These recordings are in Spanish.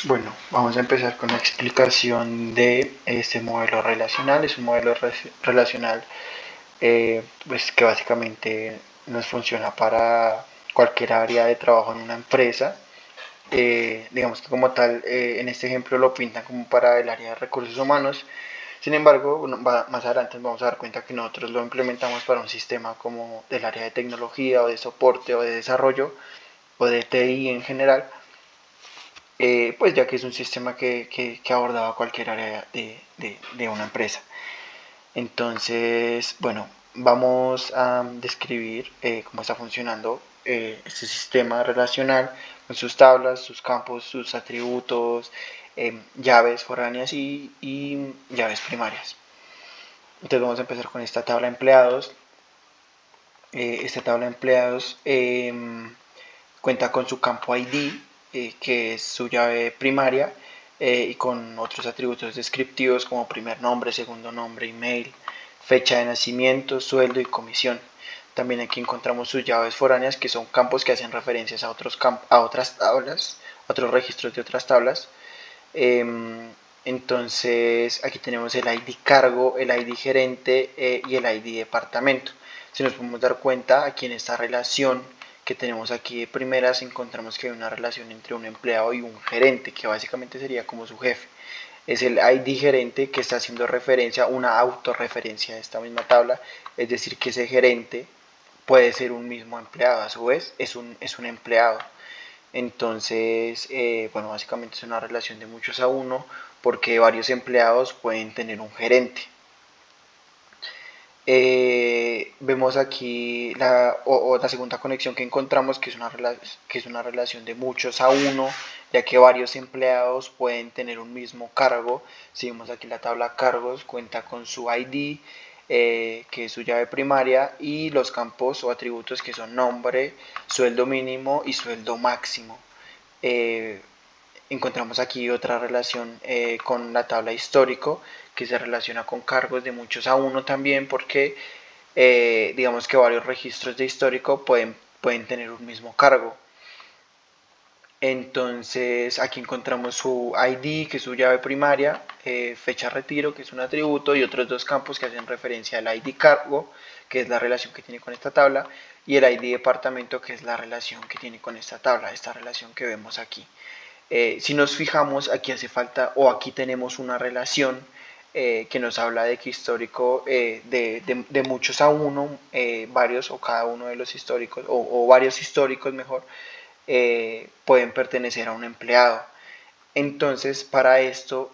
Bueno, vamos a empezar con la explicación de este modelo relacional. Es un modelo relacional pues que básicamente nos funciona para cualquier área de trabajo en una empresa. Digamos que como tal, en este ejemplo lo pintan como para el área de recursos humanos. Sin embargo, más adelante nos vamos a dar cuenta que nosotros lo implementamos para un sistema como del área de tecnología o de soporte o de desarrollo o de TI en general, pues ya que es un sistema que abordaba cualquier área de una empresa. Entonces, bueno, vamos a describir cómo está funcionando este sistema relacional con sus tablas, sus campos, sus atributos, llaves foráneas y llaves primarias. Entonces vamos a empezar con esta tabla de empleados. Esta tabla de empleados cuenta con su campo ID, que es su llave primaria, y con otros atributos descriptivos como primer nombre, segundo nombre, email, fecha de nacimiento, sueldo y comisión. También aquí encontramos sus llaves foráneas, que son campos que hacen referencias a otras tablas, a otros registros de otras tablas. Entonces aquí tenemos el ID cargo, el ID gerente y el ID departamento. Si nos podemos dar cuenta, aquí en esta relación que tenemos aquí de primeras encontramos que hay una relación entre un empleado y un gerente, que básicamente sería como su jefe. Es el ID gerente que está haciendo referencia, una autorreferencia de esta misma tabla, es decir, que ese gerente puede ser un mismo empleado, a su vez es un empleado. Entonces, bueno, básicamente es una relación de muchos a uno porque varios empleados pueden tener un gerente. Vemos aquí la segunda conexión que encontramos, que es una relación de muchos a uno, ya que varios empleados pueden tener un mismo cargo. Si vemos aquí la tabla cargos, cuenta con su ID, que es su llave primaria, y los campos o atributos que son nombre, sueldo mínimo y sueldo máximo. Eh, Encontramos aquí otra relación con la tabla histórico, que se relaciona con cargos de muchos a uno también, porque digamos que varios registros de histórico pueden tener un mismo cargo. Entonces aquí encontramos su ID, que es su llave primaria, fecha de retiro, que es un atributo, y otros dos campos que hacen referencia al ID cargo, que es la relación que tiene con esta tabla, y el ID departamento, que es la relación que tiene con esta tabla, esta relación que vemos aquí. Si nos fijamos, aquí hace falta, o aquí tenemos una relación que nos habla de que histórico de muchos a uno, varios o cada uno de los históricos, o varios históricos mejor, pueden pertenecer a un empleado. Entonces, para esto,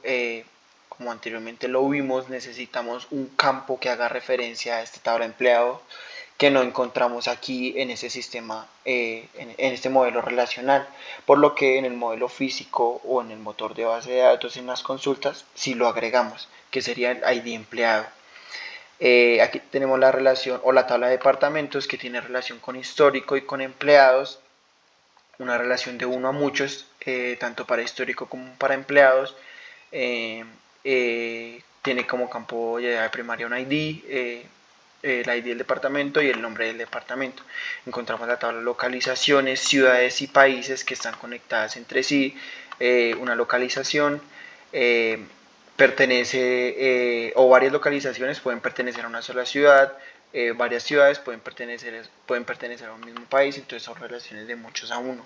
como anteriormente lo vimos, necesitamos un campo que haga referencia a esta tabla de empleado que no encontramos aquí en ese sistema, en este modelo relacional, por lo que en el modelo físico o en el motor de base de datos en las consultas sí lo agregamos, que sería el ID empleado. Aquí tenemos la relación o la tabla de departamentos que tiene relación con histórico y con empleados, una relación de uno a muchos, tanto para histórico como para empleados. Tiene como campo de primaria un ID, el ID del departamento y el nombre del departamento. Encontramos la tabla de localizaciones, ciudades y países que están conectadas entre sí. Una localización pertenece, o varias localizaciones pueden pertenecer a una sola ciudad, varias ciudades pueden pertenecer a un mismo país, entonces son relaciones de muchos a uno,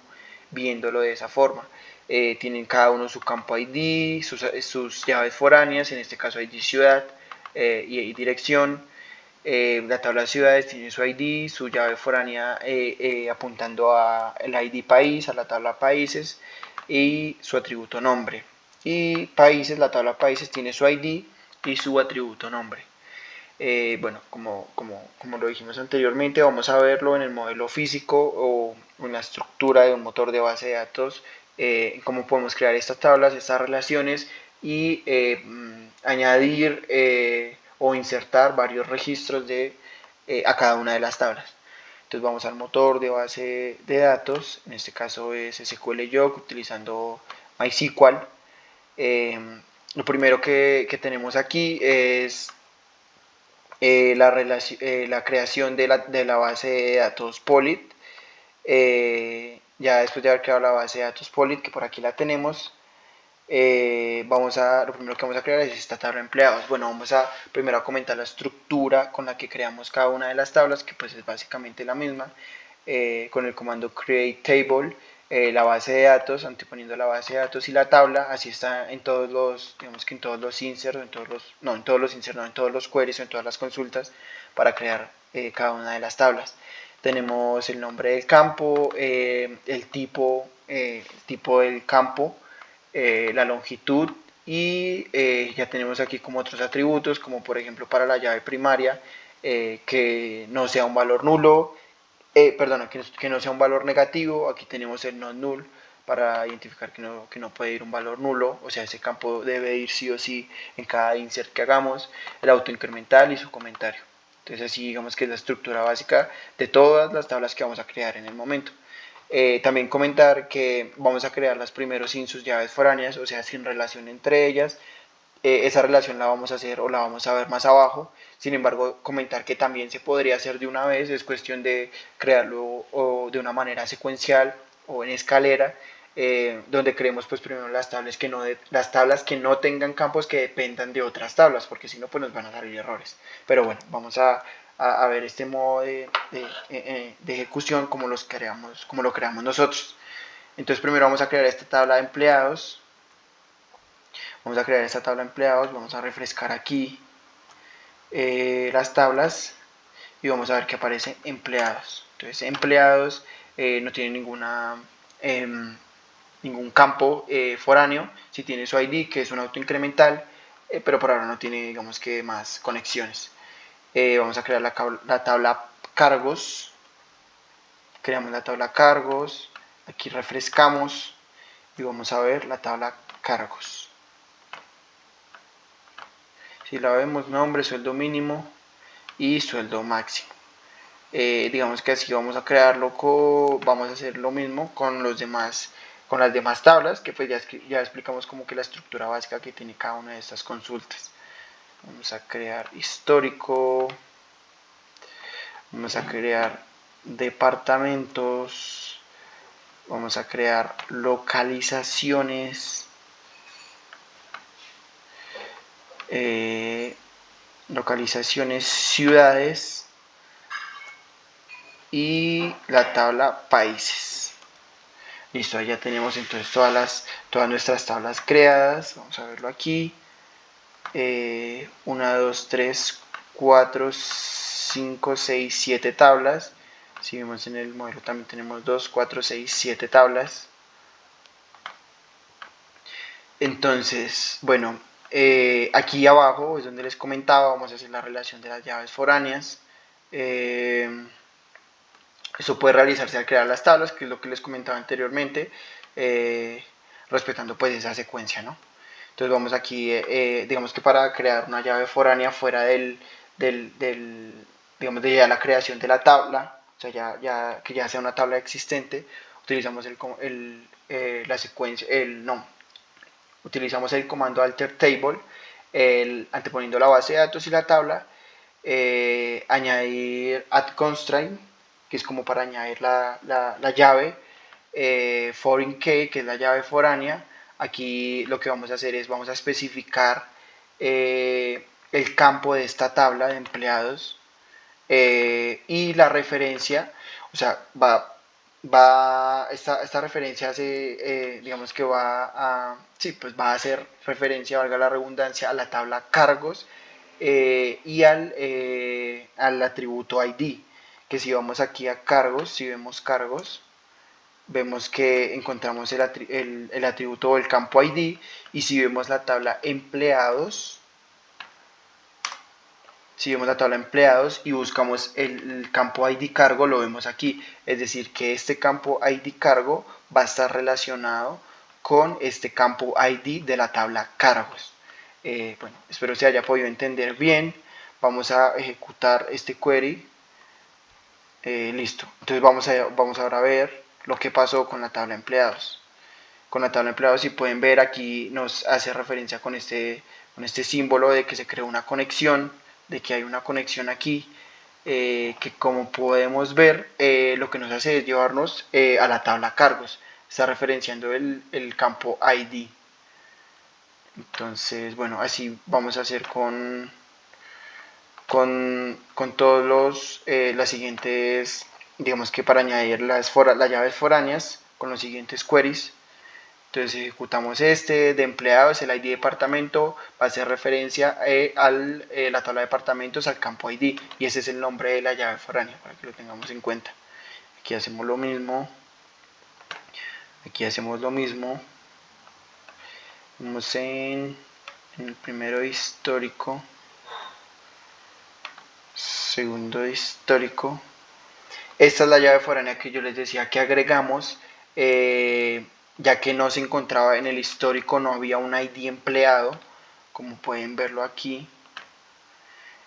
viéndolo de esa forma. Tienen cada uno su campo ID, sus llaves foráneas, en este caso ID ciudad y dirección. La tabla de ciudades tiene su ID, su llave foránea apuntando al ID país, a la tabla países y su atributo nombre. Y países, la tabla países tiene su ID y su atributo nombre. Bueno, como lo dijimos anteriormente, vamos a verlo en el modelo físico o en la estructura de un motor de base de datos, cómo podemos crear estas tablas, estas relaciones y añadir o insertar varios registros a cada una de las tablas. Entonces vamos al motor de base de datos, en este caso es SQL Yoke utilizando MySQL. Eh, lo primero que tenemos aquí es la creación de la base de datos Polit. Ya después de haber creado la base de datos Polit, que por aquí la tenemos, lo primero que vamos a crear es esta tabla de empleados. Bueno, vamos a primero a comentar la estructura con la que creamos cada una de las tablas, que pues es básicamente la misma, con el comando create table, la base de datos, anteponiendo la base de datos y la tabla. Así está en todos los, digamos que en todos los inserts, en todos los queries o en todas las consultas para crear cada una de las tablas. Tenemos el nombre del campo, el tipo del campo, la longitud, y ya tenemos aquí como otros atributos, como por ejemplo para la llave primaria, que no sea un valor nulo, que no sea un valor negativo. Aquí tenemos el not null para identificar que no puede ir un valor nulo, o sea, ese campo debe ir sí o sí en cada insert que hagamos, el auto incremental y su comentario. Entonces así digamos que es la estructura básica de todas las tablas que vamos a crear en el momento. También comentar que vamos a crearlas primero sin sus llaves foráneas, o sea, sin relación entre ellas. Esa relación la vamos a hacer o la vamos a ver más abajo. Sin embargo, comentar que también se podría hacer de una vez, es cuestión de crearlo o de una manera secuencial o en escalera, donde creemos pues primero las tablas que no tengan campos que dependan de otras tablas, porque si no pues nos van a salir errores. Pero bueno, vamos a ver este modo de ejecución como lo creamos nosotros. Entonces primero vamos a crear esta tabla de empleados. Vamos a crear esta tabla de empleados, vamos a refrescar aquí las tablas y vamos a ver que aparece empleados. Entonces empleados no tiene ningún campo foráneo, si tiene su ID, que es un auto incremental, pero por ahora no tiene, digamos que, más conexiones. Vamos a crear la tabla cargos, creamos la tabla cargos, aquí refrescamos y vamos a ver la tabla cargos. Si la vemos, nombre, sueldo mínimo y sueldo máximo. Digamos que así vamos a crearlo, vamos a hacer lo mismo con las demás tablas, que pues ya explicamos como que la estructura básica que tiene cada una de estas consultas. Vamos a crear histórico, vamos a crear departamentos, vamos a crear localizaciones, ciudades y la tabla países. Listo, ya tenemos entonces todas nuestras tablas creadas. Vamos a verlo aquí. 1, 2, 3, 4, 5, 6, 7 tablas. Si vemos en el modelo también tenemos 2, 4, 6, 7 tablas. Entonces, bueno, aquí abajo es donde les comentaba, vamos a hacer la relación de las llaves foráneas. Eso puede realizarse al crear las tablas, que es lo que les comentaba anteriormente, respetando pues esa secuencia, ¿no? Entonces vamos aquí, digamos que para crear una llave foránea fuera digamos, de ya la creación de la tabla, o sea, que ya sea una tabla existente, utilizamos la secuencia, utilizamos el comando alter table, anteponiendo la base de datos y la tabla, añadir add constraint, que es como para añadir la llave, foreign key, que es la llave foránea. Aquí lo que vamos a hacer es vamos a especificar el campo de esta tabla de empleados, y la referencia, o sea, esta referencia digamos que pues va a hacer referencia, valga la redundancia, a la tabla cargos, y al atributo ID, que si vamos aquí a cargos, si vemos cargos, vemos que encontramos el atributo o el campo ID, y si vemos la tabla empleados, si vemos la tabla empleados y buscamos el campo ID cargo, lo vemos aquí, es decir que este campo ID cargo va a estar relacionado con este campo ID de la tabla cargos. Bueno, espero se haya podido entender bien. Vamos a ejecutar este query. Listo, entonces vamos ahora a ver lo que pasó con la tabla empleados. Con la tabla empleados, si pueden ver, aquí nos hace referencia con este símbolo de que se creó una conexión, de que hay una conexión aquí, que como podemos ver, lo que nos hace es llevarnos a la tabla cargos. Está referenciando el campo ID. Entonces, bueno, así vamos a hacer con todos las siguientes, digamos que para añadir las llaves foráneas con los siguientes queries. Entonces ejecutamos este de empleados, el ID departamento, va a hacer referencia a la tabla de departamentos al campo ID, y ese es el nombre de la llave foránea para que lo tengamos en cuenta. Aquí hacemos lo mismo, vamos en el primero histórico, segundo histórico. Esta es la llave foránea que yo les decía que agregamos, ya que no se encontraba en el histórico, no había un ID empleado, como pueden verlo aquí.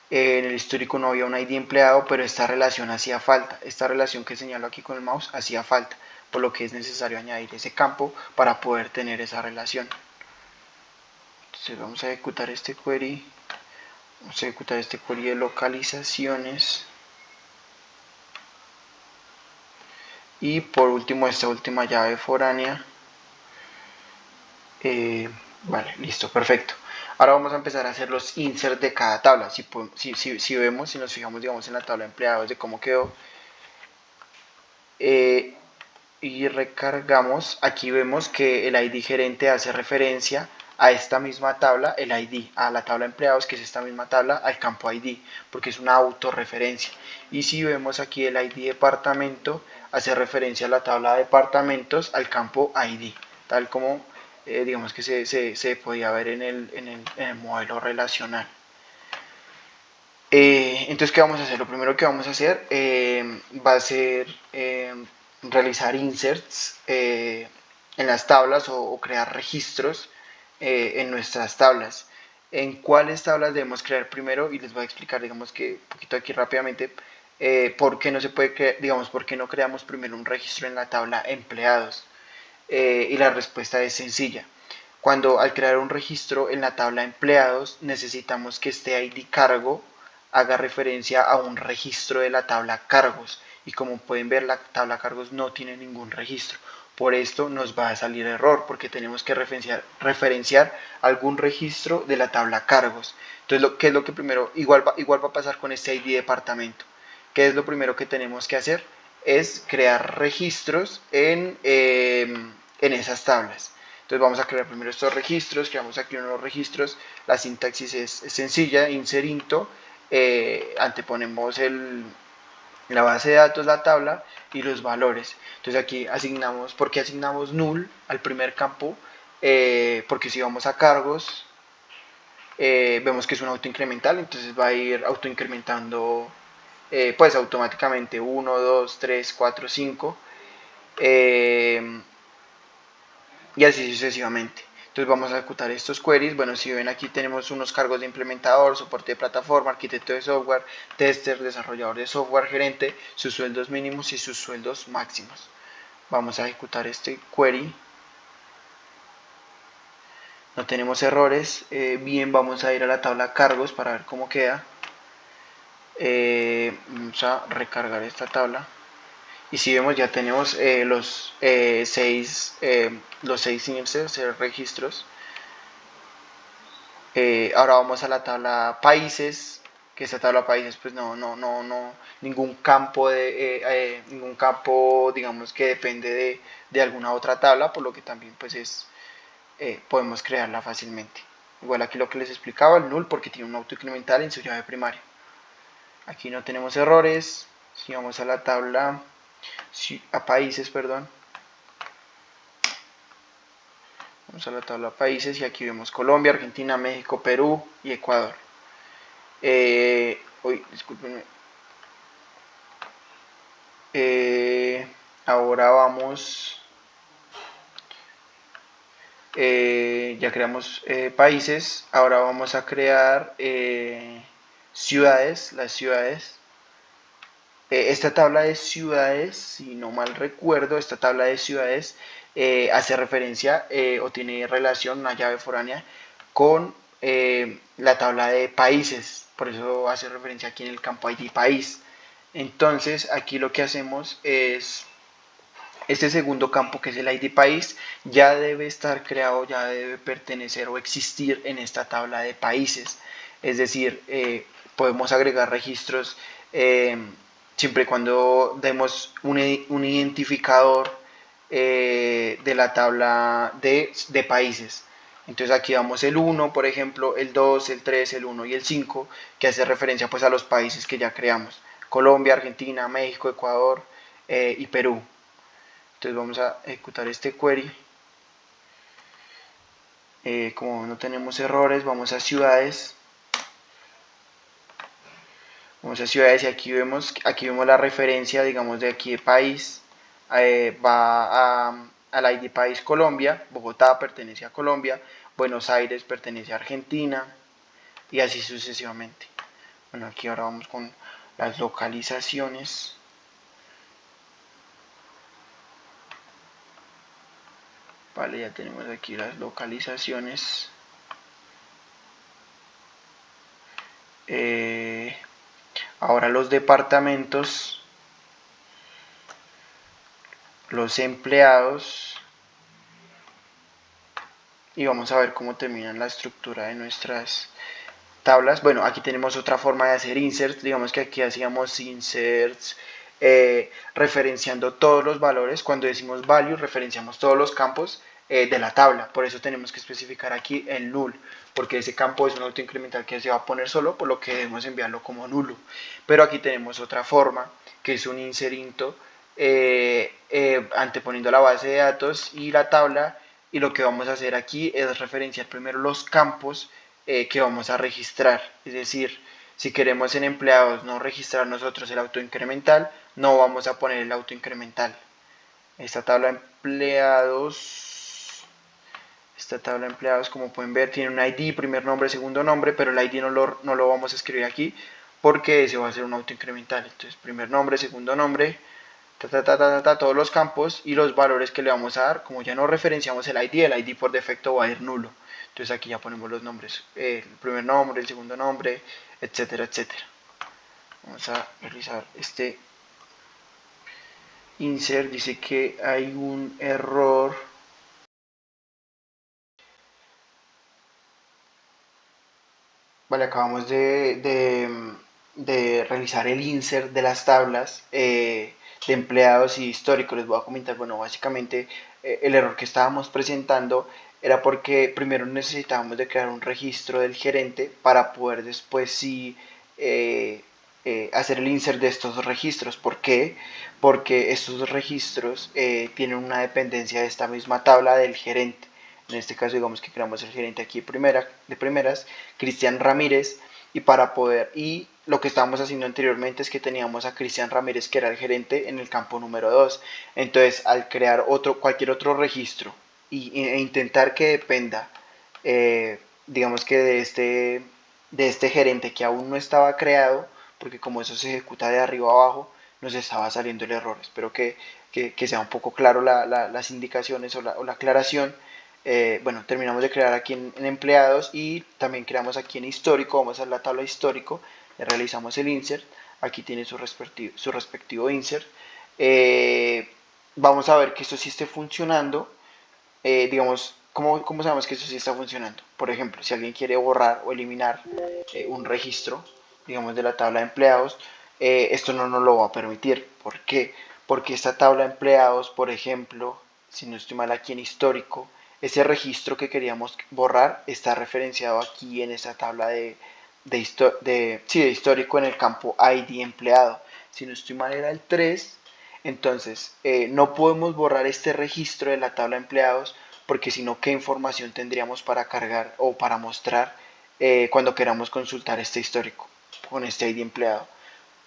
En el histórico no había un ID empleado, pero esta relación hacía falta. Esta relación que señalo aquí con el mouse hacía falta, por lo que es necesario añadir ese campo para poder tener esa relación. Entonces vamos a ejecutar este query. Vamos a ejecutar este query de localizaciones. Y por último, esta última llave foránea. Vale, listo, perfecto. Ahora vamos a empezar a hacer los inserts de cada tabla. Si vemos, si nos fijamos, digamos, en la tabla de empleados de cómo quedó, y recargamos, aquí vemos que el ID gerente hace referencia a esta misma tabla, el ID, a la tabla de empleados, que es esta misma tabla, al campo ID, porque es una autorreferencia. Y si vemos aquí el ID departamento, hace referencia a la tabla de departamentos, al campo ID, tal como digamos que se podía ver en el modelo relacional. Entonces, ¿qué vamos a hacer? Lo primero que vamos a hacer va a ser realizar inserts en las tablas o crear registros en nuestras tablas. ¿En cuáles tablas debemos crear primero? Y les voy a explicar, digamos que un poquito aquí rápidamente, por qué no se puede crear, digamos, por qué no creamos primero un registro en la tabla empleados. Y la respuesta es sencilla. Cuando al crear un registro en la tabla empleados necesitamos que este ID cargo haga referencia a un registro de la tabla cargos, y como pueden ver la tabla cargos no tiene ningún registro. Por esto nos va a salir error porque tenemos que referenciar algún registro de la tabla cargos. Entonces, ¿qué es lo que primero? Igual va a pasar con este ID departamento. ¿Qué es lo primero que tenemos que hacer? Es crear registros en esas tablas. Entonces vamos a crear primero estos registros, creamos aquí unos registros, la sintaxis es sencilla, insert into, anteponemos la base de datos, la tabla y los valores. Entonces aquí asignamos, ¿por qué asignamos null al primer campo? Porque si vamos a cargos, vemos que es un autoincremental, entonces va a ir autoincrementando pues automáticamente 1, 2, 3, 4, 5 y así sucesivamente. Entonces vamos a ejecutar estos queries. Bueno, si ven aquí tenemos unos cargos de implementador, soporte de plataforma, arquitecto de software, tester, desarrollador de software, gerente, sus sueldos mínimos y sus sueldos máximos. Vamos a ejecutar este query. No tenemos errores. Bien, vamos a ir a la tabla cargos para ver cómo queda. Vamos a recargar esta tabla. Y si vemos ya tenemos los 6 registros. Ahora vamos a la tabla países, que esta tabla países pues no ningún campo digamos que depende de alguna otra tabla, por lo que también pues podemos crearla fácilmente. Igual aquí lo que les explicaba, el null, porque tiene un autoincremental en su llave primaria. Aquí no tenemos errores. Si vamos a la tabla a países, perdón, vamos a la tabla países y aquí vemos Colombia, Argentina, México, Perú y Ecuador. Discúlpenme. Ahora vamos, ya creamos países, ahora vamos a crear ciudades, las ciudades. Esta tabla de ciudades, si no mal recuerdo, esta tabla de ciudades hace referencia o tiene relación, una llave foránea, con la tabla de países. Por eso hace referencia aquí en el campo ID país. Entonces aquí lo que hacemos es Este segundo campo, que es el ID país, ya debe estar creado, ya debe pertenecer o existir en esta tabla de países. Es decir, podemos agregar registros eh, siempre y cuando demos un identificador de la tabla de países. Entonces aquí vamos el 1, por ejemplo, el 2, el 3, el 1 y el 5, que hace referencia pues a los países que ya creamos. Colombia, Argentina, México, Ecuador y Perú. Entonces vamos a ejecutar este query. Como no tenemos errores, vamos a ciudades. Vamos a ciudades y aquí vemos la referencia, digamos, de aquí de país. Va al ID país Colombia. Bogotá pertenece a Colombia. Buenos Aires pertenece a Argentina. Y así sucesivamente. Bueno, aquí ahora vamos con las localizaciones. Vale, ya tenemos aquí las localizaciones. Ahora los departamentos, los empleados, y vamos a ver cómo terminan la estructura de nuestras tablas. Bueno, aquí tenemos otra forma de hacer inserts. Digamos que aquí hacíamos inserts referenciando todos los valores. Cuando decimos value, referenciamos todos los campos de la tabla. Por eso tenemos que especificar aquí el null, porque ese campo es un autoincremental que se va a poner solo, por lo que debemos enviarlo como nulo. Pero aquí tenemos otra forma, que es un inserinto, anteponiendo la base de datos y la tabla. Y lo que vamos a hacer aquí es referenciar primero los campos que vamos a registrar. Es decir, si queremos en empleados no registrar nosotros el auto incremental, no vamos a poner el auto incremental. Esta tabla de empleados, como pueden ver, tiene un ID, primer nombre, segundo nombre, pero el ID no lo vamos a escribir aquí porque ese va a ser un auto incremental. Entonces, primer nombre, segundo nombre, todos los campos y los valores que le vamos a dar. Como ya no referenciamos el ID por defecto va a ir nulo. Entonces aquí ya ponemos los nombres, el primer nombre, el segundo nombre, etcétera, etcétera. Vamos a realizar este insert. Dice que hay un error. Vale, acabamos de realizar el insert de las tablas de empleados y históricos. Les voy a comentar, bueno, básicamente el error que estábamos presentando era porque primero necesitábamos de crear un registro del gerente para poder después sí hacer el insert de estos dos registros. ¿Por qué? Porque estos registros tienen una dependencia de esta misma tabla del gerente. En este caso, digamos que creamos el gerente aquí de primeras, Cristian Ramírez, y lo que estábamos haciendo anteriormente es que teníamos a Cristian Ramírez, que era el gerente, en el campo número 2. Entonces, al crear cualquier otro registro e intentar que dependa, digamos que de este gerente que aún no estaba creado, porque como eso se ejecuta de arriba a abajo, nos estaba saliendo el error. Espero que sea un poco claro las indicaciones o la aclaración. Bueno, terminamos de crear aquí en empleados y también creamos aquí en histórico. Vamos a la tabla histórico, le realizamos el insert. Aquí tiene su respectivo insert. Vamos a ver que esto sí esté funcionando. Digamos, ¿cómo sabemos que eso sí está funcionando? Por ejemplo, si alguien quiere borrar o eliminar un registro, digamos, de la tabla de empleados, esto no nos lo va a permitir. ¿Por qué? Porque esta tabla de empleados, por ejemplo, si no estoy mal aquí en histórico, ese registro que queríamos borrar está referenciado aquí en esta tabla de histórico en el campo ID empleado. Si no estoy mal era el 3. Entonces, no podemos borrar este registro de la tabla de empleados porque si no, ¿qué información tendríamos para cargar o para mostrar cuando queramos consultar este histórico con este ID empleado?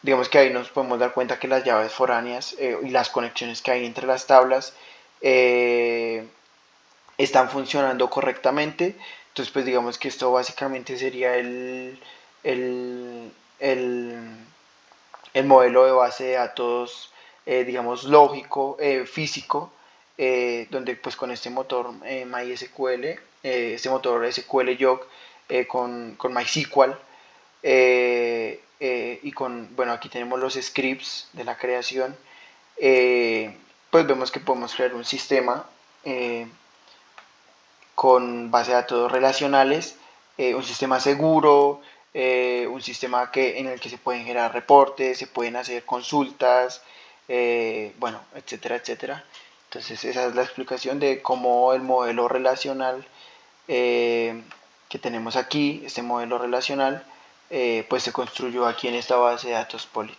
Digamos que ahí nos podemos dar cuenta que las llaves foráneas y las conexiones que hay entre las tablas eh, están funcionando correctamente. Entonces, pues digamos que esto básicamente sería el, el, el modelo de base de datos, digamos, lógico, físico, donde pues con este motor MySQL, este motor SQL Jog con MySQL, y bueno, aquí tenemos los scripts de la creación, pues vemos que podemos crear un sistema con base de datos relacionales, un sistema seguro, un sistema en el que se pueden generar reportes, se pueden hacer consultas, bueno, etcétera, etcétera. Entonces esa es la explicación de cómo el modelo relacional que tenemos aquí, este modelo relacional, pues se construyó aquí en esta base de datos Poly.